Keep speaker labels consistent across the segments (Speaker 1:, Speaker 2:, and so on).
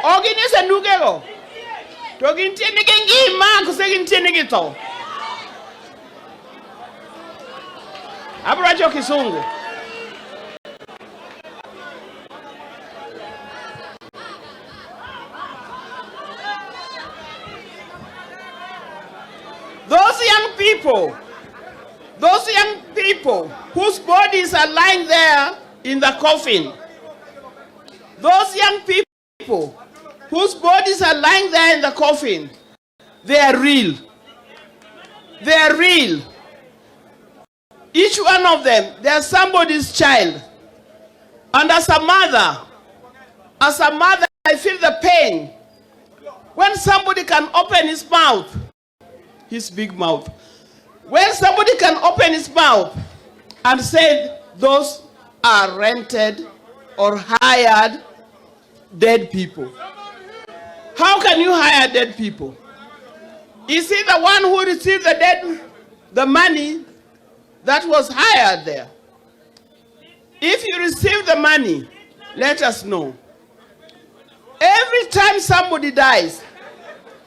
Speaker 1: Ogini se nugego. Togintie nigi ma kusegintie nigi to. Aburacho kisungu. Those young people whose bodies are lying there in the coffin, those young people whose bodies are lying there in the coffin, they are real. They are real. Each one of them, they are somebody's child. And as a mother, I feel the pain when somebody can open his mouth, his big mouth. When somebody can open his mouth and say those are rented or hired dead people. How can you hire dead people? Is he the one who received the money that was hired there? If you receive the money, let us know. Every time somebody dies,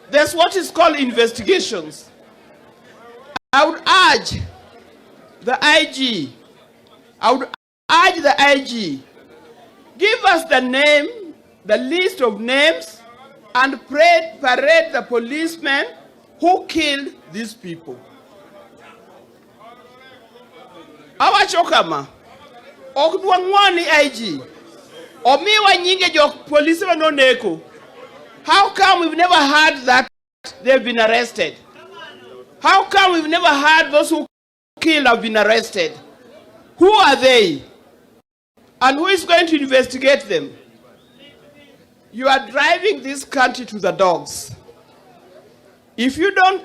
Speaker 1: there's what is called investigations. I would urge the IG, give us the name, the list of names, and parade the policemen who killed these people. Our chokama, Ogwangwani IG, Omiwa nyinge jok policemen no neko. How come we've never heard that they've been arrested? How come we've never heard those who killed have been arrested? Who are they? And who is going to investigate them? You are driving this country to the dogs. If you don't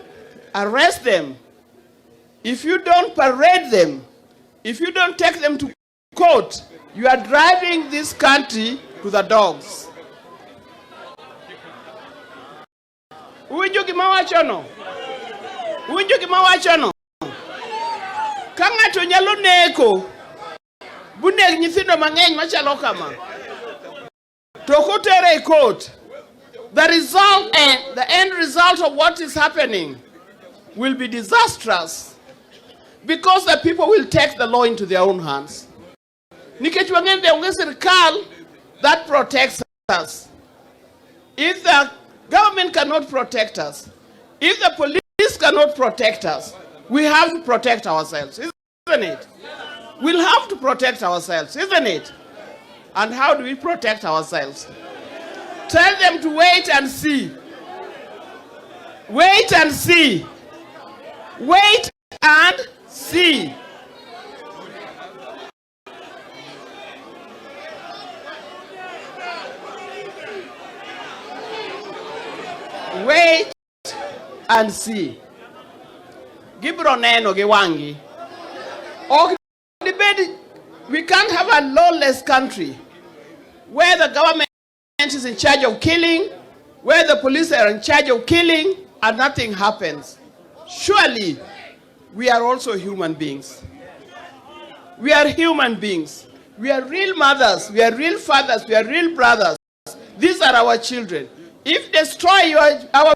Speaker 1: arrest them, if you don't parade them, if you don't take them to court, you are driving this country to the dogs. Uwijuki mawachono. Kanga to nyalo neko. Buneg nyithindo mang'eny machalo kama. To kotere court. The result and the end result of what is happening will be disastrous, because the people will take the law into their own hands. Nikech wang'en de onge sirkal that protects us. If the government cannot protect us, if the police cannot protect us, we have to protect ourselves, isn't it? We'll have to protect ourselves, isn't it? And how do we protect ourselves? Tell them to wait and see. Wait and see. Wait and see. Wait and see. Gibroneno gewangi. We can't have a lawless country where the government is in charge of killing, where the police are in charge of killing, and nothing happens. Surely, we are also human beings. We are human beings. We are real mothers, we are real fathers, we are real brothers. These are our children. If destroy our